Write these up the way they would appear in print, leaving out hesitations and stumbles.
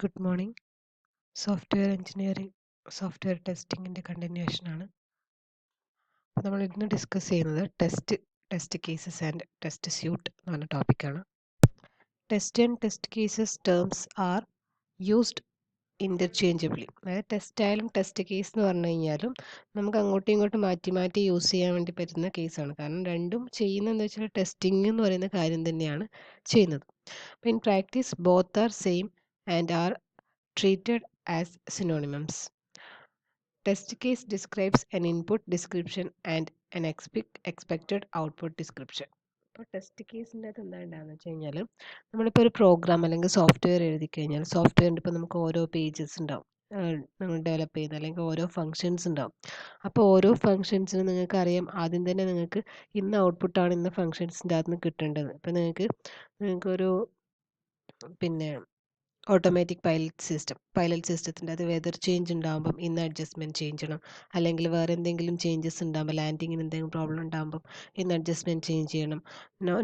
Good morning. Software engineering software ടെസ്റ്റിങ്ങിൻ്റെ കണ്ടിന്യൂഷനാണ്. അപ്പോൾ നമ്മൾ ഇന്ന് ഡിസ്കസ് ചെയ്യുന്നത് test cases and test suite എന്ന് പറഞ്ഞ ടോപ്പിക്കാണ്. Test and test cases terms are used interchangeably. അതായത് ടെസ്റ്റ് ആയാലും ടെസ്റ്റ് കേസ് എന്ന് പറഞ്ഞു കഴിഞ്ഞാലും നമുക്ക് അങ്ങോട്ടും ഇങ്ങോട്ടും മാറ്റി മാറ്റി യൂസ് ചെയ്യാൻ വേണ്ടി പറ്റുന്ന കേസാണ്. കാരണം രണ്ടും ചെയ്യുന്നത് എന്താ വെച്ചാൽ ടെസ്റ്റിംഗ് എന്ന് പറയുന്ന കാര്യം തന്നെയാണ് ചെയ്യുന്നത്. അപ്പോൾ in practice both are same and are treated as synonyms. Test case describes an input description and an expected output description. ഇപ്പോൾ ടെസ്റ്റ് കേസിൻ്റെ അകത്ത് എന്താ ഉണ്ടാകുന്നത് വെച്ച് കഴിഞ്ഞാൽ നമ്മളിപ്പോൾ ഒരു പ്രോഗ്രാം അല്ലെങ്കിൽ സോഫ്റ്റ്വെയർ എഴുതി കഴിഞ്ഞാൽ സോഫ്റ്റ്വെയറിൻ്റെ ഇപ്പോൾ നമുക്ക് ഓരോ പേജസ് ഉണ്ടാവും, നമ്മൾ ഡെവലപ്പ് ചെയ്യുന്ന അല്ലെങ്കിൽ ഓരോ ഫങ്ഷൻസ് ഉണ്ടാവും. അപ്പോൾ ഓരോ ഫങ്ഷൻസിനും നിങ്ങൾക്ക് അറിയാം, ആദ്യം തന്നെ നിങ്ങൾക്ക് ഇന്ന ഔട്ട്പുട്ടാണ് ഇന്ന ഫങ്ഷൻസിൻ്റെ അകത്ത് നിന്ന് കിട്ടേണ്ടത്. ഇപ്പോൾ നിങ്ങൾക്കൊരു പിന്നെ ഓട്ടോമാറ്റിക് പൈലറ്റ് സിസ്റ്റത്തിൻ്റെ അത് വെതർ ചേഞ്ച് ഉണ്ടാകുമ്പം ഇന്ന് അഡ്ജസ്റ്റ്മെൻറ്റ് ചെയ്യണം, അല്ലെങ്കിൽ വേറെ എന്തെങ്കിലും ചേഞ്ചസ് ഉണ്ടാകുമ്പോൾ ലാൻഡിങ്ങിന് എന്തെങ്കിലും പ്രോബ്ലം ഉണ്ടാകുമ്പം ഇന്ന് അഡ്ജസ്റ്റ്മെൻറ്റ് ചേഞ്ച് ചെയ്യണം,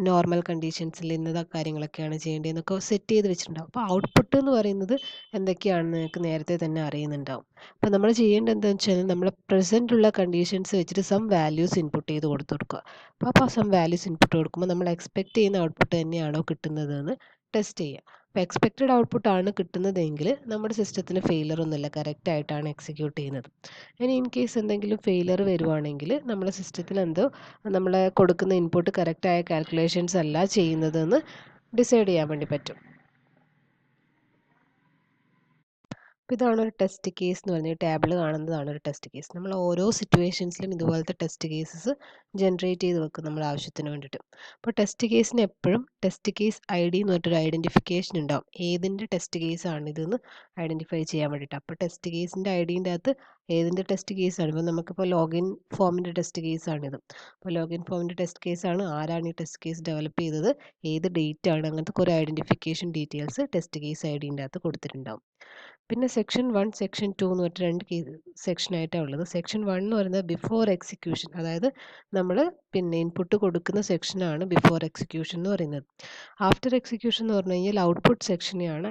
നോർമൽ കണ്ടീഷൻസിൽ ഇന്നത്തെ കാര്യങ്ങളൊക്കെയാണ് ചെയ്യേണ്ടതെന്നൊക്കെ സെറ്റ് ചെയ്ത് വെച്ചിട്ടുണ്ടാവും. അപ്പോൾ ഔട്ട്പുട്ട് എന്ന് പറയുന്നത് എന്തൊക്കെയാണെന്ന് നിങ്ങൾക്ക് നേരത്തെ തന്നെ അറിയുന്നുണ്ടാവും. അപ്പോൾ നമ്മൾ ചെയ്യേണ്ടത് എന്താണെന്ന് വെച്ചാൽ നമ്മൾ പ്രസൻറ്റ് ഉള്ള കണ്ടീഷൻസ് വെച്ചിട്ട് സം വാല്യൂസ് ഇൻപുട്ട് ചെയ്ത് കൊടുക്കുക. അപ്പോൾ സം വാല്യൂസ് ഇൻപുട്ട് കൊടുക്കുമ്പോൾ നമ്മൾ എക്സ്പെക്റ്റ് ചെയ്യുന്ന ഔട്ട്പുട്ട് തന്നെയാണോ കിട്ടുന്നത് എന്ന് ടെസ്റ്റ് ചെയ്യുക. അപ്പോൾ എക്സ്പെക്റ്റഡ് ഔട്ട്പുട്ട് ആണ് കിട്ടുന്നതെങ്കിൽ നമ്മുടെ സിസ്റ്റത്തിന് ഫെയിലർ ഒന്നുമില്ല, കറക്റ്റ് ആയിട്ടാണ് എക്സിക്യൂട്ട് ചെയ്യുന്നത്. ഇനി ഇൻ കേസ് എന്തെങ്കിലും ഫെയിലർ വരുവാണെങ്കിൽ നമ്മുടെ സിസ്റ്റത്തിൽ എന്തോ നമ്മൾ കൊടുക്കുന്ന ഇൻപുട്ട് കറക്റ്റായ കാൽക്കുലേഷൻസ് അല്ല ചെയ്യുന്നതെന്ന് ഡിസൈഡ് ചെയ്യാൻ വേണ്ടി പറ്റും. അപ്പോൾ ഇതാണ് ഒരു ടെസ്റ്റ് കേസ് എന്ന് പറഞ്ഞാൽ ടേബിൾ കാണുന്നതാണ് ഒരു ടെസ്റ്റ് കേസ്. നമ്മൾ ഓരോ സിറ്റുവേഷൻസിലും ഇതുപോലത്തെ ടെസ്റ്റ് കേസസ് ജനറേറ്റ് ചെയ്ത് വെക്കും നമ്മൾ ആവശ്യത്തിന് വേണ്ടിയിട്ട്. അപ്പോൾ ടെസ്റ്റ് കേസിന് എപ്പോഴും ടെസ്റ്റ് കേസ് ഐ ഡി എന്ന് പറഞ്ഞിട്ടൊരു ഐഡൻറ്റിഫിക്കേഷൻ ഉണ്ടാവും, ഏതിൻ്റെ ടെസ്റ്റ് കേസാണ് ഇതെന്ന് ഐഡൻറ്റിഫൈ ചെയ്യാൻ വേണ്ടിയിട്ട്. അപ്പോൾ ടെസ്റ്റ് കേസിൻ്റെ ഐ ഡീൻ്റെ അകത്ത് ഏതിൻ്റെ ടെസ്റ്റ് കേസാണ്, ഇപ്പോൾ നമുക്കിപ്പോൾ ലോഗിൻ ഫോമിൻ്റെ ടെസ്റ്റ് കേസാണിത്. അപ്പോൾ ലോഗിൻ ഫോമിൻ്റെ ടെസ്റ്റ് കേസാണ്, ആരാണ് ഈ ടെസ്റ്റ് കേസ് ഡെവലപ്പ് ചെയ്തത്, ഏത് ഡേറ്റ് ആണ്, അങ്ങനത്തെ കുറേ identification details test case I ഡീൻ്റെ അകത്ത് കൊടുത്തിട്ടുണ്ടാവും. പിന്നെ സെക്ഷൻ 1 സെക്ഷൻ 2 എന്ന് പറഞ്ഞിട്ട് രണ്ട് സെക്ഷനായിട്ടാണ് ഉള്ളത്. സെക്ഷൻ 1 എന്ന് പറയുന്നത് ബിഫോർ എക്സിക്യൂഷൻ, അതായത് നമ്മൾ ഇൻപുട്ട് കൊടുക്കുന്ന സെക്ഷനാണ് ബിഫോർ എക്സിക്യൂഷൻ എന്ന് പറയുന്നത്. ആഫ്റ്റർ എക്സിക്യൂഷൻ എന്ന് പറഞ്ഞു കഴിഞ്ഞാൽ ഔട്ട്പുട്ട് സെക്ഷനെയാണ്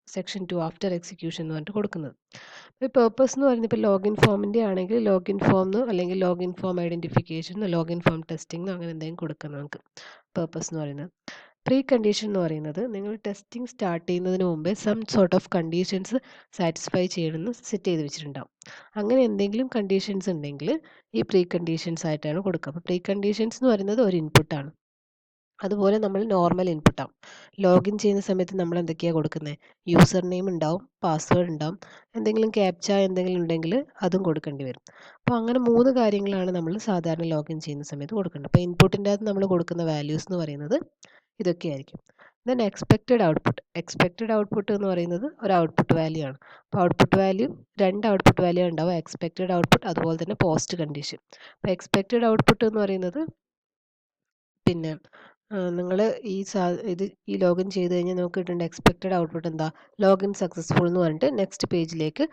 സെക്ഷൻ 2 ആഫ്റ്റർ എക്സിക്യൂഷൻ എന്ന് പറഞ്ഞിട്ട് കൊടുക്കുന്നത്. ഇപ്പോൾ പേർപ്പസ് എന്ന് പറയുന്നത് ഇപ്പോൾ ലോഗിൻ ഫോമിൻ്റെ ആണെങ്കിൽ ലോഗിൻ ഫോം അല്ലെങ്കിൽ login form identification, login form testing അങ്ങനെ എന്തെങ്കിലും കൊടുക്കാം നമുക്ക് പേർപ്പസ് എന്ന് പറയുന്നത്. പ്രീ കണ്ടീഷൻ എന്ന് പറയുന്നത് നിങ്ങൾ ടെസ്റ്റിംഗ് സ്റ്റാർട്ട് ചെയ്യുന്നതിന് മുമ്പേ some sort of conditions satisfy ചെയ്യണമെന്ന് സെറ്റ് ചെയ്ത് വെച്ചിട്ടുണ്ടാവും. അങ്ങനെ എന്തെങ്കിലും കണ്ടീഷൻസ് ഉണ്ടെങ്കിൽ ഈ പ്രീ കണ്ടീഷൻസ് ആയിട്ടാണ് കൊടുക്കുക. അപ്പോൾ പ്രീ കണ്ടീഷൻസ് എന്ന് പറയുന്നത് ഒരു ഇൻപുട്ടാണ്. അതുപോലെ നമ്മൾ നോർമൽ ഇൻപുട്ടാണ്. ലോഗിൻ ചെയ്യുന്ന സമയത്ത് നമ്മൾ എന്തൊക്കെയാണ് കൊടുക്കുന്നത്, യൂസർ നെയിം ഉണ്ടാവും, പാസ്വേഡ് ഉണ്ടാവും, എന്തെങ്കിലും ക്യാപ്ച എന്തെങ്കിലും ഉണ്ടെങ്കിൽ അതും കൊടുക്കേണ്ടി വരും. അപ്പോൾ അങ്ങനെ 3 കാര്യങ്ങളാണ് നമ്മൾ സാധാരണ ലോഗിൻ ചെയ്യുന്ന സമയത്ത് കൊടുക്കേണ്ടത്. അപ്പോൾ ഇൻപുട്ടിൻ്റെ അകത്ത് നമ്മൾ കൊടുക്കുന്ന വാല്യൂസ് എന്ന് പറയുന്നത് ഇതൊക്കെയായിരിക്കും. ദെൻ എക്സ്പെക്റ്റഡ് ഔട്ട്പുട്ട് എന്ന് പറയുന്നത് ഒരു ഔട്ട്പുട്ട് വാല്യൂ ആണ്. അപ്പോൾ ഔട്ട്പുട്ട് വാല്യൂ രണ്ട് ഔട്ട്പുട്ട് വാല്യൂ ഉണ്ടാവും, എക്സ്പെക്റ്റഡ് ഔട്ട്പുട്ട് അതുപോലെ തന്നെ പോസ്റ്റ് കണ്ടീഷൻ. അപ്പോൾ എക്സ്പെക്റ്റഡ് ഔട്ട്പുട്ട് എന്ന് പറയുന്നത് നിങ്ങൾ ഈ ലോഗിൻ ചെയ്ത് കഴിഞ്ഞാൽ നമുക്ക് കിട്ടേണ്ട എക്സ്പെക്റ്റഡ് ഔട്ട്പുട്ട് എന്താ, ലോഗിൻ സക്സസ്ഫുൾ എന്ന് പറഞ്ഞിട്ട് നെക്സ്റ്റ് പേജിലേക്ക്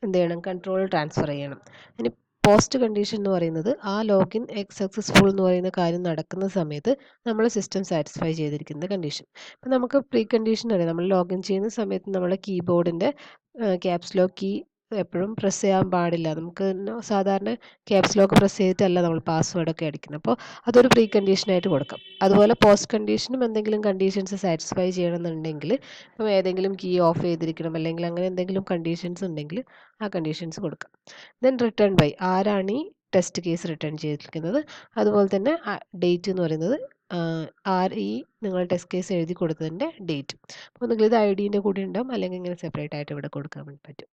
എന്ത് ചെയ്യണം, കൺട്രോൾ ട്രാൻസ്ഫർ ചെയ്യണം. ഇനി പോസ്റ്റ് കണ്ടീഷൻ എന്ന് പറയുന്നത് ആ ലോഗിൻ സക്സസ്ഫുൾ എന്ന് പറയുന്ന കാര്യം നടക്കുന്ന സമയത്ത് നമ്മൾ സിസ്റ്റം സാറ്റിസ്ഫൈ ചെയ്തിരിക്കുന്ന കണ്ടീഷൻ. ഇപ്പം നമുക്ക് പ്രീ കണ്ടീഷൻ അറിയാം, നമ്മൾ ലോഗിൻ ചെയ്യുന്ന സമയത്ത് നമ്മുടെ കീബോർഡിൻ്റെ ക്യാപ്സ് ലോക്ക് കീ എപ്പോഴും പ്രസ് ചെയ്യാൻ പാടില്ല. നമുക്ക് സാധാരണ ക്യാപ്സ് ലോക്ക് പ്രസ് ചെയ്തിട്ടല്ല നമ്മൾ പാസ്വേഡൊക്കെ അടിക്കുന്നത്. അപ്പോൾ അതൊരു പ്രീ കണ്ടീഷനായിട്ട് കൊടുക്കാം. അതുപോലെ പോസ്റ്റ് കണ്ടീഷനും എന്തെങ്കിലും കണ്ടീഷൻസ് സാറ്റിസ്ഫൈ ചെയ്യണമെന്നുണ്ടെങ്കിൽ ഇപ്പം ഏതെങ്കിലും കീ ഓഫ് ചെയ്തിരിക്കണം അല്ലെങ്കിൽ അങ്ങനെ എന്തെങ്കിലും കണ്ടീഷൻസ് ഉണ്ടെങ്കിൽ ആ കണ്ടീഷൻസ് കൊടുക്കാം. ദെൻ റിട്ടേൺ ബൈ, ആരാണ് ഈ ടെസ്റ്റ് കേസ് റിട്ടേൺ ചെയ്തിരിക്കുന്നത്, അതുപോലെ തന്നെ ഡേറ്റ് എന്ന് പറയുന്നത് ഈ നിങ്ങൾ ടെസ്റ്റ് കേസ് എഴുതി കൊടുത്തതിൻ്റെ ഡേറ്റ്. അപ്പോൾ ഒന്നുകിൽ ഇത് ഐ ഡീൻ്റെ കൂടെ ഉണ്ടാവും അല്ലെങ്കിൽ ഇങ്ങനെ സെപ്പറേറ്റ് ആയിട്ട് ഇവിടെ കൊടുക്കാൻ വേണ്ടി പറ്റും.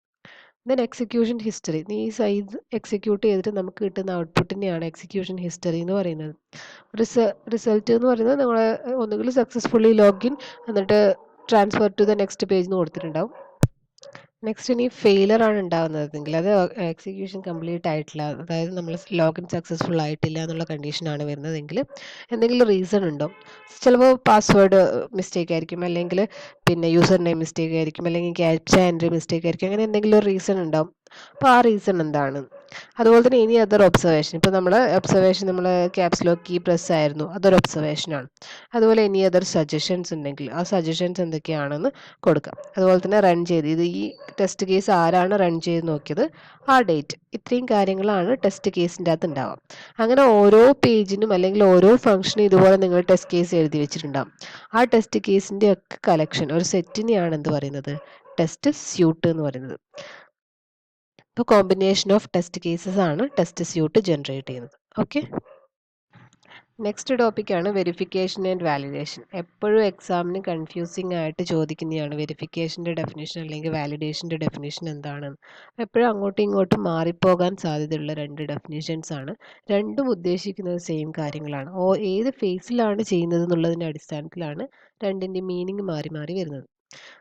ദെൻ എക്സിക്യൂഷൻ ഹിസ്റ്ററി, ഈ സൈസ് എക്സിക്യൂട്ട് ചെയ്തിട്ട് നമുക്ക് കിട്ടുന്ന ഔട്ട്പുട്ടിനെയാണ് എക്സിക്യൂഷൻ ഹിസ്റ്ററി എന്ന് പറയുന്നത്. റിസൾട്ട് എന്ന് പറയുന്നത് നമ്മൾ ഒന്നുകിൽ സക്സസ്ഫുള്ളി ലോഗിൻ എന്നിട്ട് transfer to the next page എന്ന് കൊടുത്തിട്ടുണ്ടാവും. നെക്സ്റ്റ് ഇനി ഫെയിലർ ആണ് ഉണ്ടാകുന്നതെങ്കിൽ അത് എക്സിക്യൂഷൻ കംപ്ലീറ്റ് ആയിട്ടില്ല, അതായത് നമ്മൾ ലോഗിൻ സക്സസ്ഫുൾ ആയിട്ടില്ല എന്നുള്ള കണ്ടീഷനാണ് വരുന്നതെങ്കിൽ എന്തെങ്കിലും റീസൺ ഉണ്ടോ, ചിലപ്പോൾ പാസ്വേഡ് മിസ്റ്റേക്ക് ആയിരിക്കും, അല്ലെങ്കിൽ യൂസർ നെയിം മിസ്റ്റേക്ക് ആയിരിക്കും, അല്ലെങ്കിൽ ക്യാപ്ച എൻട്രി മിസ്റ്റേക്ക് ആയിരിക്കും, അങ്ങനെ എന്തെങ്കിലും ഒരു റീസൺ ഉണ്ടാവും. അപ്പോൾ ആ റീസൺ എന്താണ്? അതുപോലെ തന്നെ ഇനി അതൊരു ഒബ്സർവേഷൻ, ഇപ്പോൾ നമ്മൾ ഒബ്സർവേഷൻ നമ്മൾ ക്യാപ്സ് ലോക്ക് കീ പ്രസ് ആയിരുന്നു, അതൊരു ഒബ്സർവേഷനാണ്. അതുപോലെ ഇനി അതൊരു സജഷൻസ് ഉണ്ടെങ്കിൽ ആ സജഷൻസ് എന്തൊക്കെയാണെന്ന് കൊടുക്കാം. അതുപോലെ തന്നെ റൺ ചെയ്ത് ഇത് ഈ ടെസ്റ്റ് കേസ് ആരാണ് റൺ ചെയ്ത് നോക്കിയത്, ആ ഡേറ്റ്, ഇത്രയും കാര്യങ്ങളാണ് ടെസ്റ്റ് കേസിൻ്റെ അകത്ത് ഉണ്ടാവുക. അങ്ങനെ ഓരോ പേജിനും അല്ലെങ്കിൽ ഓരോ ഫംഗ്ഷനും ഇതുപോലെ നിങ്ങൾ ടെസ്റ്റ് കേസ് എഴുതി വെച്ചിട്ടുണ്ടാകും. ആ ടെസ്റ്റ് കേസിൻ്റെ ഒക്കെ കളക്ഷൻ ഒരു സെറ്റിനെയാണ് എന്ത് പറയുന്നത്, ടെസ്റ്റ് സ്യൂട്ട് എന്ന് പറയുന്നത്. ഇപ്പോൾ കോമ്പിനേഷൻ ഓഫ് ടെസ്റ്റ് കേസസ് ആണ് ടെസ്റ്റ് സ്യൂട്ട് ജനറേറ്റ് ചെയ്യുന്നത്. ഓക്കെ, നെക്സ്റ്റ് ടോപ്പിക്കാണ് വെരിഫിക്കേഷൻ ആൻഡ് വാലിഡേഷൻ. എപ്പോഴും എക്സാമിന് കൺഫ്യൂസിംഗ് ആയിട്ട് ചോദിക്കുന്നതാണ് വെരിഫിക്കേഷൻ്റെ ഡെഫിനേഷൻ അല്ലെങ്കിൽ വാലിഡേഷൻ്റെ ഡെഫിനേഷൻ എന്താണെന്ന്. എപ്പോഴും അങ്ങോട്ടും ഇങ്ങോട്ടും മാറിപ്പോകാൻ സാധ്യതയുള്ള രണ്ട് ഡെഫിനേഷൻസ് ആണ്. രണ്ടും ഉദ്ദേശിക്കുന്നത് സെയിം കാര്യങ്ങളാണ്. ഏത് ഫേസിലാണ് ചെയ്യുന്നത് എന്നുള്ളതിൻ്റെ അടിസ്ഥാനത്തിലാണ് രണ്ടിൻ്റെ മീനിങ് മാറി മാറി വരുന്നത്.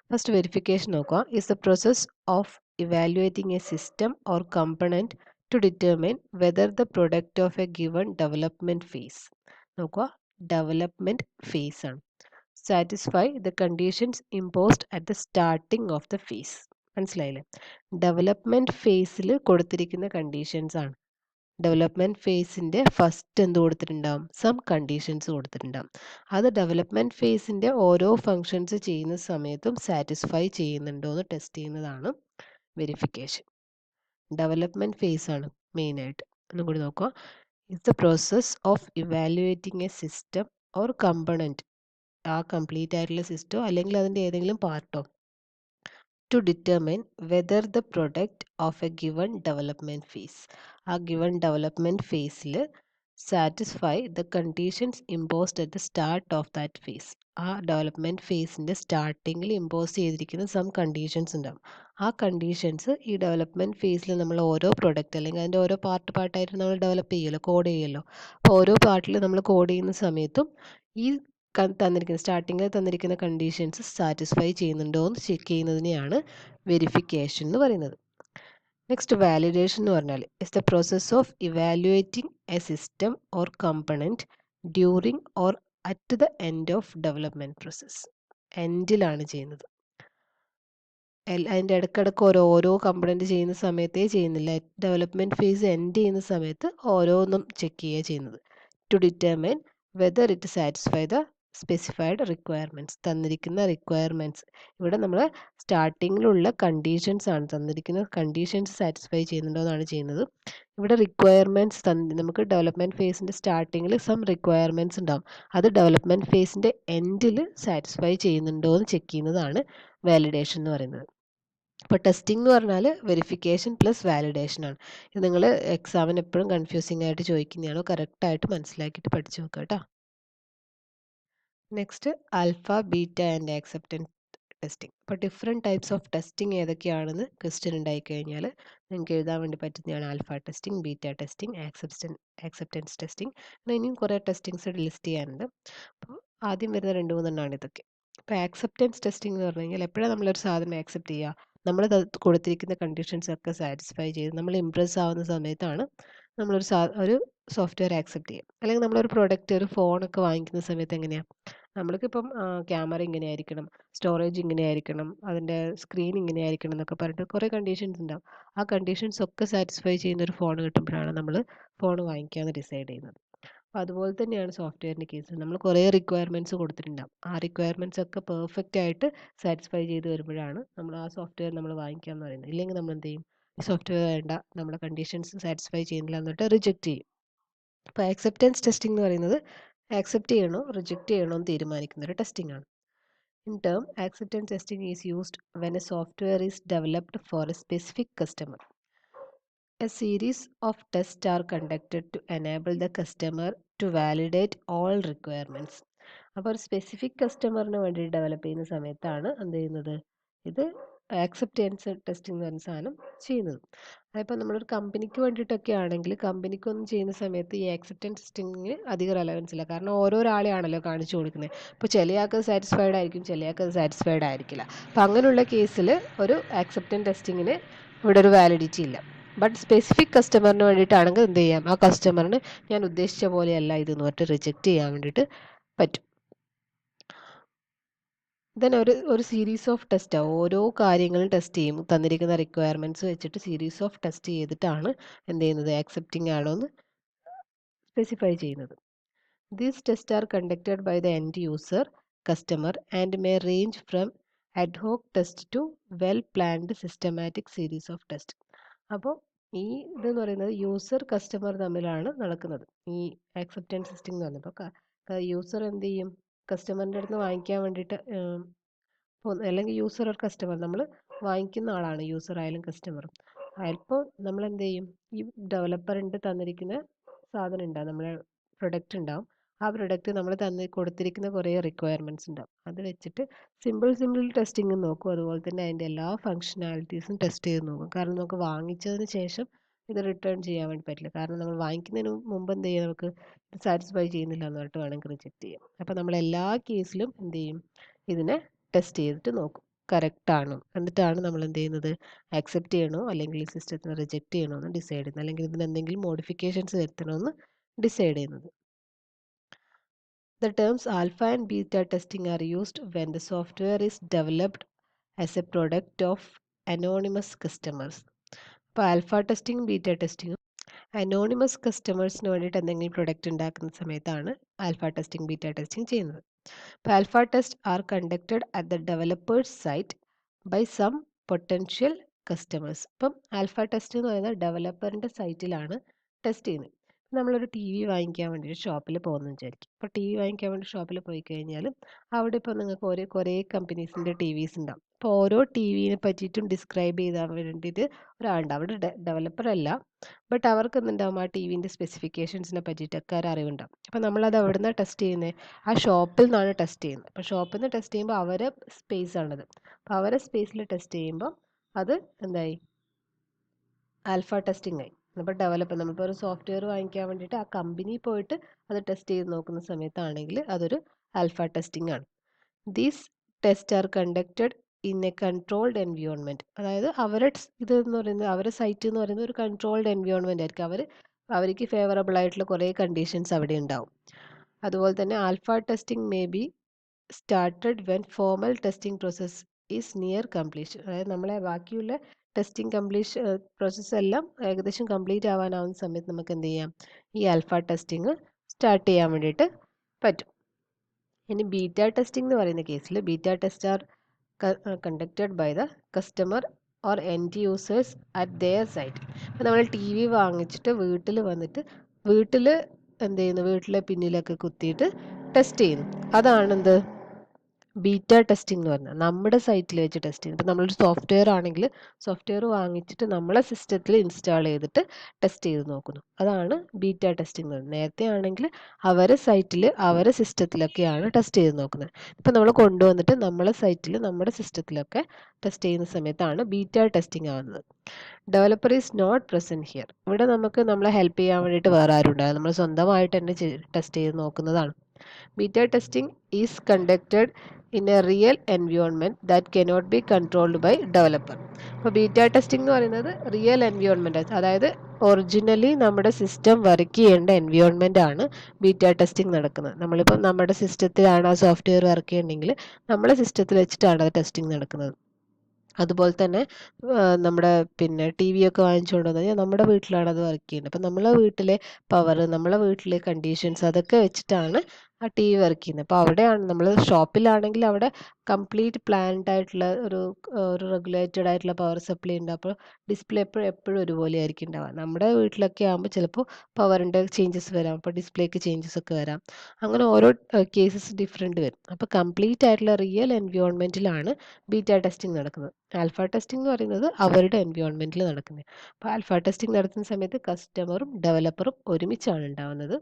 ഫസ്റ്റ് വെരിഫിക്കേഷൻ നോക്കുക. Is the process of evaluating a system or component to determine whether the product of a given development phase, നോക്കുക, ഡെവലപ്മെൻറ്റ് ഫേസ് ആണ്, satisfy the conditions imposed at the starting of the phase. മനസ്സിലായില്ലേ? Development ഫേസിൽ കൊടുത്തിരിക്കുന്ന conditions ആണ്. Development ഫേസിൻ്റെ first എന്ത് കൊടുത്തിട്ടുണ്ടാകും, some conditions കൊടുത്തിട്ടുണ്ടാകും. അത് development ഫേസിൻ്റെ ഓരോ functions ചെയ്യുന്ന സമയത്തും സാറ്റിസ്ഫൈ ചെയ്യുന്നുണ്ടോ എന്ന് ടെസ്റ്റ് ചെയ്യുന്നതാണ് വെരിഫിക്കേഷൻ. ഡെവലപ്മെൻറ്റ് ഫേസ് ആണ് മെയിനായിട്ട്. ഒന്നും കൂടി നോക്കുക. It's the process of evaluating a system or component, ആ കംപ്ലീറ്റ് ആയിട്ടുള്ള സിസ്റ്റോ അല്ലെങ്കിൽ അതിൻ്റെ ഏതെങ്കിലും പാർട്ടോ, to determine whether the product of a given development phase, ആ ഗിവൺ ഡെവലപ്മെൻറ്റ് ഫേസിൽ satisfy the conditions imposed at the start of that phase. ആ ഡെവലപ്മെൻറ്റ് ഫേസിൻ്റെ സ്റ്റാർട്ടിങ്ങിൽ ഇമ്പോസ് ചെയ്തിരിക്കുന്ന സം കണ്ടീഷൻസ് ഉണ്ടാകും. ആ കണ്ടീഷൻസ് ഈ ഡെവലപ്മെൻറ്റ് ഫേസിൽ നമ്മൾ ഓരോ പ്രൊഡക്റ്റ് അല്ലെങ്കിൽ അതിൻ്റെ ഓരോ പാർട്ടായിട്ട് നമ്മൾ ഡെവലപ്പ് ചെയ്യുമല്ലോ, കോഡ് ചെയ്യുമല്ലോ. അപ്പോൾ ഓരോ പാർട്ടിൽ നമ്മൾ കോഡ് ചെയ്യുന്ന സമയത്തും ഈ തന്നിരിക്കുന്ന സ്റ്റാർട്ടിങ്ങിൽ തന്നിരിക്കുന്ന കണ്ടീഷൻസ് സാറ്റിസ്ഫൈ ചെയ്യുന്നുണ്ടോ എന്ന് ചെക്ക് ചെയ്യുന്നതിനെയാണ് വെരിഫിക്കേഷൻ എന്ന് പറയുന്നത്. നെക്സ്റ്റ് വാലിഡേഷൻ എന്ന് പറഞ്ഞാൽ it's the process of evaluating a system or component during or at the end of development process. എൻഡിലാണ് ചെയ്യുന്നത്. അതിൻ്റെ ഇടയ്ക്കിടയ്ക്ക് ഓരോ കമ്പണൻറ്റ് ചെയ്യുന്ന സമയത്തേ ചെയ്യുന്നില്ല. ഡെവലപ്മെൻറ്റ് ഫേസ് എൻഡ് ചെയ്യുന്ന സമയത്ത് ഓരോന്നും ചെക്ക് ചെയ്യുക ചെയ്യുന്നത്. To determine whether it satisfy the specified requirements, തന്നിരിക്കുന്ന റിക്വയർമെൻറ്റ്സ്. ഇവിടെ നമ്മൾ സ്റ്റാർട്ടിങ്ങിലുള്ള കണ്ടീഷൻസ് ആണ്, തന്നിരിക്കുന്ന കണ്ടീഷൻസ് സാറ്റിസ്ഫൈ ചെയ്യുന്നുണ്ടോ എന്നാണ് ചെയ്യുന്നത്. ഇവിടെ റിക്വയർമെൻറ്റ്സ് നമുക്ക് ഡെവലപ്മെൻറ്റ് ഫേസിൻ്റെ സ്റ്റാർട്ടിങ്ങിൽ സം റിക്വയർമെൻറ്റ്സ് ഉണ്ടാകും. അത് ഡെവലപ്മെൻറ്റ് ഫേസിൻ്റെ എൻഡിൽ സാറ്റിസ്ഫൈ ചെയ്യുന്നുണ്ടോ എന്ന് ചെക്ക് ചെയ്യുന്നതാണ് വാലിഡേഷൻ എന്ന് പറയുന്നത്. അപ്പോൾ ടെസ്റ്റിംഗ് എന്ന് പറഞ്ഞാൽ വെരിഫിക്കേഷൻ പ്ലസ് വാലിഡേഷൻ ആണ്. ഇത് നിങ്ങൾ എക്സാമിന് എപ്പോഴും കൺഫ്യൂസിംഗ് ആയിട്ട് ചോദിക്കുന്നതാണോ, കറക്റ്റായിട്ട് മനസ്സിലാക്കിയിട്ട് പഠിച്ചു നോക്കുക കേട്ടോ. Next alpha, beta and acceptance testing. അപ്പോൾ ഡിഫറെൻറ്റ് ടൈപ്സ് ഓഫ് ടെസ്റ്റിംഗ് ഏതൊക്കെയാണെന്ന് ക്വസ്റ്റ്യൻ ഉണ്ടായിക്കഴിഞ്ഞാൽ നിങ്ങൾക്ക് എഴുതാൻ വേണ്ടി പറ്റുന്നതാണ് alpha testing, beta testing, acceptance testing. ഇനിയും കുറേ ടെസ്റ്റിങ്സ് ലിസ്റ്റ് ചെയ്യാനുണ്ട്. അപ്പോൾ ആദ്യം വരുന്ന 2-3 ഇതൊക്കെ. ഇപ്പോൾ ആക്സെപ്റ്റൻസ് ടെസ്റ്റിംഗ് എന്ന് പറഞ്ഞു കഴിഞ്ഞാൽ എപ്പോഴാണ് നമ്മളൊരു സാധനം ആക്സെപ്റ്റ് ചെയ്യുക, നമ്മൾ കൊടുത്തിരിക്കുന്ന കണ്ടീഷൻസ് ഒക്കെ സാറ്റിസ്ഫൈ ചെയ്ത് നമ്മൾ ഇംപ്രസ് ആവുന്ന സമയത്താണ് നമ്മളൊരു സോഫ്റ്റ്വെയർ ആക്സെപ്റ്റ് ചെയ്യുക. അല്ലെങ്കിൽ നമ്മളൊരു പ്രോഡക്റ്റ്, ഒരു ഫോണൊക്കെ വാങ്ങിക്കുന്ന സമയത്ത് എങ്ങനെയാണ്, നമ്മൾക്കിപ്പം ക്യാമറ ഇങ്ങനെ ആയിരിക്കണം, സ്റ്റോറേജ് ഇങ്ങനെ ആയിരിക്കണം, അതിൻ്റെ സ്ക്രീൻ ഇങ്ങനെ ആയിരിക്കണം എന്നൊക്കെ പറഞ്ഞിട്ട് കുറേ കണ്ടീഷൻസ് ഉണ്ടാവും. ആ കണ്ടീഷൻസ് ഒക്കെ സാറ്റിസ്ഫൈ ചെയ്യുന്ന ഒരു ഫോൺ കിട്ടുമ്പോഴാണ് നമ്മൾ ഫോൺ വാങ്ങിക്കാമെന്ന് ഡിസൈഡ് ചെയ്യുന്നത്. അപ്പോൾ അതുപോലെ തന്നെയാണ് സോഫ്റ്റ്വെയറിൻ്റെ കേസ്. നമ്മൾ കുറേ റിക്വയർമെൻറ്റ്സ് കൊടുത്തിട്ടുണ്ടാവും. ആ റിക്വയർമെൻറ്റ്സ് ഒക്കെ പെർഫെക്റ്റ് ആയിട്ട് സാറ്റിസ്ഫൈ ചെയ്ത് വരുമ്പോഴാണ് നമ്മൾ ആ സോഫ്റ്റ്വെയർ നമ്മൾ വാങ്ങിക്കാമെന്ന് പറയുന്നത്. ഇല്ലെങ്കിൽ നമ്മൾ എന്ത് ചെയ്യും, ഈ സോഫ്റ്റ്വെയർ വേണ്ട, നമ്മുടെ കണ്ടീഷൻസ് സാറ്റിസ്ഫൈ ചെയ്യുന്നില്ല എന്നിട്ട് റിജക്റ്റ് ചെയ്യും. അപ്പോൾ ആക്സെപ്റ്റൻസ് ടെസ്റ്റിംഗ് എന്ന് പറയുന്നത് ആക്സെപ്റ്റ് ചെയ്യണോ റിജക്റ്റ് ചെയ്യണോ എന്ന് തീരുമാനിക്കുന്ന ഒരു ടെസ്റ്റിംഗ് ആണ്. In term, acceptance testing is used when a software is developed for a specific customer. A series of tests are conducted to enable the customer to validate all requirements. അപ്പോൾ ഒരു specific കസ്റ്റമറിന് വേണ്ടി develop ചെയ്യുന്ന സമയത്താണ് എന്ത് ചെയ്യുന്നത്, ഇത് acceptance testing എന്ന് പറഞ്ഞ സാധനം ചെയ്യുന്നത്. അതിപ്പോൾ നമ്മളൊരു കമ്പനിക്ക് വേണ്ടിയിട്ടൊക്കെ ആണെങ്കിൽ കമ്പനിക്കൊന്നും ചെയ്യുന്ന സമയത്ത് ഈ ആക്സെപ്റ്റൻസ് ടെസ്റ്റിങ്ങിന് അധികം റെലവൻസ് ഇല്ല. കാരണം ഓരോരാളെയാണല്ലോ കാണിച്ചു കൊടുക്കുന്നത്. ഇപ്പോൾ ചിലയാൾക്ക് സാറ്റിസ്ഫൈഡ് ആയിരിക്കും, ചിലയാൾക്ക് അത് സാറ്റിസ്ഫൈഡ് ആയിരിക്കില്ല. അപ്പോൾ അങ്ങനെയുള്ള കേസിൽ ഒരു ആക്സെപ്റ്റൻസ് ടെസ്റ്റിങ്ങിന് ഇവിടെ ഒരു വാലിഡിറ്റി ഇല്ല. ബട്ട് സ്പെസിഫിക് കസ്റ്റമറിന് വേണ്ടിയിട്ടാണെങ്കിൽ എന്ത് ചെയ്യാം, ആ കസ്റ്റമറിന് ഞാൻ ഉദ്ദേശിച്ച പോലെയല്ല ഇതെന്ന് പറഞ്ഞിട്ട് റിജക്റ്റ് ചെയ്യാൻ വേണ്ടിയിട്ട് പറ്റും. ദെൻ ഒരു സീരീസ് ഓഫ് ടെസ്റ്റ് ഓരോ കാര്യങ്ങളും ടെസ്റ്റ് ചെയ്യും. തന്നിരിക്കുന്ന റിക്വയർമെൻറ്റ്സ് വെച്ചിട്ട് സീരീസ് ഓഫ് ടെസ്റ്റ് ചെയ്തിട്ടാണ് എന്ത് ചെയ്യുന്നത്, ആക്സെപ്റ്റിംഗ് ആണോ എന്ന് സ്പെസിഫൈ ചെയ്യുന്നത്. These tests are conducted by the end user, customer, and may range from ad hoc test to well-planned systematic series of tests. അപ്പോൾ ഈ ഇതെന്ന് പറയുന്നത് യൂസർ കസ്റ്റമർ തമ്മിലാണ് നടക്കുന്നത്. ഈ ആക്സെപ്റ്റൻസ് ടെസ്റ്റിംഗ് എന്ന് പറയുന്നത്. അപ്പോൾ യൂസർ എന്ത് ചെയ്യും, കസ്റ്റമറിൻ്റെ അടുത്ത് വാങ്ങിക്കാൻ വേണ്ടിയിട്ട് അല്ലെങ്കിൽ യൂസർ ഓർ കസ്റ്റമർ, നമ്മൾ വാങ്ങിക്കുന്ന ആളാണ് യൂസർ ആയാലും കസ്റ്റമറും. അപ്പോൾ നമ്മൾ എന്ത് ചെയ്യും, ഈ ഡെവലപ്പറിൻ്റെ തന്നിരിക്കുന്ന സാധനം ഉണ്ടാവും, നമ്മളെ പ്രൊഡക്റ്റ് ഉണ്ടാവും. ആ പ്രൊഡക്റ്റ് നമ്മൾ കൊടുത്തിരിക്കുന്ന കുറേ റിക്വയർമെൻറ്റ്സ് ഉണ്ടാവും. അത് വെച്ചിട്ട് സിമ്പിൾ ടെസ്റ്റിംഗ് നോക്കും. അതുപോലെ തന്നെ അതിൻ്റെ എല്ലാ ഫങ്ഷനാലിറ്റീസും ടെസ്റ്റ് ചെയ്ത് നോക്കും. കാരണം നമുക്ക് വാങ്ങിച്ചതിന് ശേഷം ഇത് റിട്ടേൺ ചെയ്യാൻ വേണ്ടി പറ്റില്ല. കാരണം നമ്മൾ വാങ്ങിക്കുന്നതിന് മുമ്പ് എന്ത് ചെയ്യാം, നമുക്ക് സാറ്റിസ്ഫൈ ചെയ്യുന്നില്ല എന്ന് പറഞ്ഞിട്ട് വേണമെങ്കിൽ റിജക്റ്റ് ചെയ്യാം. അപ്പോൾ നമ്മൾ എല്ലാ കേസിലും എന്ത് ചെയ്യും, ഇതിനെ ടെസ്റ്റ് ചെയ്തിട്ട് നോക്കും കറക്റ്റ് ആണോ. എന്നിട്ടാണ് നമ്മൾ എന്ത് ചെയ്യുന്നത്, ആക്സെപ്റ്റ് ചെയ്യണോ അല്ലെങ്കിൽ ഈ സിസ്റ്റത്തിനെ റിജക്റ്റ് ചെയ്യണോ എന്ന് ഡിസൈഡ് ചെയ്യുന്നത്, അല്ലെങ്കിൽ ഇതിന് എന്തെങ്കിലും മോഡിഫിക്കേഷൻസ് വരുത്തണമെന്ന് ഡിസൈഡ് ചെയ്യുന്നത്. The terms alpha and beta testing are used when the software is developed as a product of anonymous customers. അപ്പോൾ ആൽഫ ടെസ്റ്റിംഗ് ബീറ്റ ടെസ്റ്റിങ്ങും അനോണിമസ് കസ്റ്റമേഴ്സിന് വേണ്ടിയിട്ട് എന്തെങ്കിലും പ്രൊഡക്റ്റ് ഉണ്ടാക്കുന്ന സമയത്താണ് ആൽഫ ടെസ്റ്റിംഗ് ബീറ്റ ടെസ്റ്റിംഗ് ചെയ്യുന്നത്. അപ്പോൾ alpha test are conducted at the developers site by some potential customers. ഇപ്പം alpha test എന്ന് പറയുന്നത് ഡെവലപ്പറിൻ്റെ സൈറ്റിലാണ് ടെസ്റ്റ് ചെയ്യുന്നത്. നമ്മളൊരു ടി വി വാങ്ങിക്കാൻ വേണ്ടിയിട്ട് ഷോപ്പിൽ പോകുന്നു വിചാരിക്കും. അപ്പോൾ ടി വി വാങ്ങിക്കാൻ വേണ്ടി ഷോപ്പിൽ പോയി കഴിഞ്ഞാൽ അവിടെ ഇപ്പോൾ നിങ്ങൾക്ക് കുറേ കമ്പനീസിൻ്റെ ടി വിസ് ഉണ്ടാവും. അപ്പോൾ ഓരോ ടി വിനെ പറ്റിയിട്ടും ഡിസ്ക്രൈബ് ചെയ്താൽ വേണ്ടിയിട്ട് ഒരാളുണ്ട്. അവിടെ ഡെവലപ്പർ അല്ല, ബട്ട് അവർക്ക് എന്തുണ്ടാവും, ആ ടി വിൻ്റെ സ്പെസിഫിക്കേഷൻസിനെ പറ്റിയിട്ടൊക്കെ ഒരു അറിവുണ്ടാവും. അപ്പോൾ നമ്മളത് എവിടെ നിന്നാണ് ടെസ്റ്റ് ചെയ്യുന്നത്, ആ ഷോപ്പിൽ നിന്നാണ് ടെസ്റ്റ് ചെയ്യുന്നത്. അപ്പോൾ ഷോപ്പിൽ നിന്ന് ടെസ്റ്റ് ചെയ്യുമ്പോൾ അവരെ സ്പേസ് ആണത്. അപ്പോൾ അവരെ സ്പേസിൽ ടെസ്റ്റ് ചെയ്യുമ്പോൾ അത് എന്തായി, ആൽഫ ടെസ്റ്റിംഗ് ആയി. അപ്പോൾ ഡെവലപ്പർ നമ്മളിപ്പോൾ ഒരു സോഫ്റ്റ്വെയർ വാങ്ങിക്കാൻ വേണ്ടിയിട്ട് ആ കമ്പനി പോയിട്ട് അത് ടെസ്റ്റ് ചെയ്ത് നോക്കുന്ന സമയത്താണെങ്കിൽ അതൊരു ആൽഫ ടെസ്റ്റിംഗ് ആണ്. These test are conducted in a controlled environment. അതായത് ഇതെന്ന് പറയുന്നത് അവരുടെ സൈറ്റ് എന്ന് പറയുന്നത് ഒരു കൺട്രോൾഡ് എൻവിയോൺമെൻ്റ് ആയിരിക്കും. അവർക്ക് ഫേവറബിൾ ആയിട്ടുള്ള കുറേ കണ്ടീഷൻസ് അവിടെ ഉണ്ടാവും. അതുപോലെ തന്നെ alpha testing may be started when formal testing process is near completion. അതായത് നമ്മളെ ബാക്കിയുള്ള ടെസ്റ്റിംഗ് പ്രോസസ്സ് എല്ലാം ഏകദേശം കംപ്ലീറ്റ് ആവാനാവുന്ന സമയത്ത് നമുക്ക് എന്ത് ചെയ്യാം, ഈ ആൽഫ ടെസ്റ്റിംഗ് സ്റ്റാർട്ട് ചെയ്യാൻ വേണ്ടിയിട്ട് പറ്റും. ഇനി ബീറ്റ ടെസ്റ്റിംഗ് എന്ന് പറയുന്ന കേസിൽ beta test are conducted by the customer or end users at their site. അപ്പോൾ നമ്മൾ ടി വി വാങ്ങിച്ചിട്ട് വീട്ടിൽ വന്നിട്ട് വീട്ടിൽ എന്ത് ചെയ്യുന്നു, വീട്ടിലെ പിന്നിലൊക്കെ കുത്തിയിട്ട് ടെസ്റ്റ് ചെയ്യുന്നു. അതാണെന്ത്, ബീറ്റ ടെസ്റ്റിംഗ് എന്ന് പറഞ്ഞാൽ നമ്മുടെ സൈറ്റിൽ വെച്ച് ടെസ്റ്റ് ചെയ്യും. ഇപ്പോൾ നമ്മളൊരു സോഫ്റ്റ്വെയർ ആണെങ്കിൽ സോഫ്റ്റ്വെയർ വാങ്ങിച്ചിട്ട് നമ്മളെ സിസ്റ്റത്തിൽ ഇൻസ്റ്റാൾ ചെയ്തിട്ട് ടെസ്റ്റ് ചെയ്ത് നോക്കുന്നു. അതാണ് ബീറ്റ ടെസ്റ്റിംഗ് എന്ന് പറയുന്നത്. നേരത്തെ ആണെങ്കിൽ അവരെ സൈറ്റിൽ അവരെ സിസ്റ്റത്തിലൊക്കെയാണ് ടെസ്റ്റ് ചെയ്ത് നോക്കുന്നത്. ഇപ്പോൾ നമ്മൾ കൊണ്ടുവന്നിട്ട് നമ്മളെ സൈറ്റിൽ നമ്മുടെ സിസ്റ്റത്തിലൊക്കെ ടെസ്റ്റ് ചെയ്യുന്ന സമയത്താണ് ബീറ്റ ടെസ്റ്റിംഗ് ആവുന്നത്. Developer is not present here. ഇവിടെ നമുക്ക് നമ്മളെ ഹെൽപ്പ് ചെയ്യാൻ വേണ്ടിയിട്ട് വേറെ ആരും ഉണ്ടാകും, നമ്മൾ സ്വന്തമായിട്ട് തന്നെ ടെസ്റ്റ് ചെയ്ത് നോക്കുന്നതാണ്. Beta testing is conducted in a real environment that cannot be controlled by developer. അപ്പോൾ ബീറ്റ ടെസ്റ്റിംഗ് എന്ന് പറയുന്നത് റിയൽ എൻവിയോൺമെൻറ്റ്, അതായത് ഒറിജിനലി നമ്മുടെ സിസ്റ്റം വർക്ക് ചെയ്യേണ്ട എൻവിയോൺമെൻ്റ് ആണ് ബീറ്റ ടെസ്റ്റിംഗ് നടക്കുന്നത്. നമ്മളിപ്പോൾ നമ്മുടെ സിസ്റ്റത്തിലാണ് ആ സോഫ്റ്റ്വെയർ വർക്ക് ചെയ്യണമെങ്കിൽ നമ്മളെ സിസ്റ്റത്തിൽ വെച്ചിട്ടാണ് അത് ടെസ്റ്റിംഗ് നടക്കുന്നത്. അതുപോലെ തന്നെ നമ്മുടെ ടി വി ഒക്കെ വാങ്ങിച്ചുകൊണ്ട് വന്നു കഴിഞ്ഞാൽ നമ്മുടെ വീട്ടിലാണ് അത് വർക്ക് ചെയ്യുന്നത്. അപ്പം നമ്മളെ വീട്ടിലെ പവർ, നമ്മളെ വീട്ടിലെ കണ്ടീഷൻസ് അതൊക്കെ വെച്ചിട്ടാണ് ആ ടി വി വർക്ക് ചെയ്യുന്നത്. അപ്പോൾ അവിടെയാണ് നമ്മൾ ഷോപ്പിലാണെങ്കിൽ അവിടെ കംപ്ലീറ്റ് പ്ലാൻഡ് ആയിട്ടുള്ള ഒരു റെഗുലേറ്റഡ് ആയിട്ടുള്ള പവർ സപ്ലൈ ഉണ്ട്. അപ്പോൾ ഡിസ്പ്ലേ എപ്പോഴും ഒരുപോലെ ആയിരിക്കും ഉണ്ടാവുക. നമ്മുടെ വീട്ടിലൊക്കെ ആകുമ്പോൾ ചിലപ്പോൾ പവറിൻ്റെ ചേഞ്ചസ് വരാം, അപ്പോൾ ഡിസ്പ്ലേക്ക് ചേഞ്ചസ് ഒക്കെ വരാം. അങ്ങനെ ഓരോ കേസസ് ഡിഫറെൻറ്റ് വരും. അപ്പോൾ കംപ്ലീറ്റ് ആയിട്ടുള്ള റിയൽ എൻവിയോൺമെൻറ്റിലാണ് ബീറ്റ ടെസ്റ്റിംഗ് നടക്കുന്നത്. ആൽഫ ടെസ്റ്റിംഗ് എന്ന് പറയുന്നത് അവരുടെ എൻവിയോൺമെൻറ്റിൽ നടക്കുന്നത്. അപ്പോൾ ആൽഫ ടെസ്റ്റിംഗ് നടത്തുന്ന സമയത്ത് കസ്റ്റമറും ഡെവലപ്പറും ഒരുമിച്ചാണ് ഉണ്ടാവുന്നത്.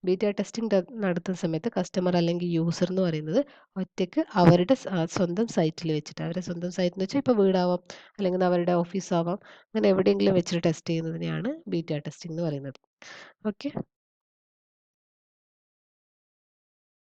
ബീറ്റ ടെസ്റ്റിംഗ് നടത്തുന്ന സമയത്ത് കസ്റ്റമർ അല്ലെങ്കിൽ യൂസർ എന്ന് പറയുന്നത് ഒറ്റയ്ക്ക് അവരുടെ സ്വന്തം സൈറ്റിൽ വെച്ചിട്ട്, അവരുടെ സ്വന്തം സൈറ്റ് എന്ന് വെച്ചാൽ ഇപ്പോൾ വീടാവാം, അല്ലെങ്കിൽ അവരുടെ ഓഫീസ് ആവാം, അങ്ങനെ എവിടെയെങ്കിലും വെച്ചിട്ട് ടെസ്റ്റ് ചെയ്യുന്നതിനെയാണ് ബീറ്റ ടെസ്റ്റിംഗ് എന്ന് പറയുന്നത്. ഓക്കെ.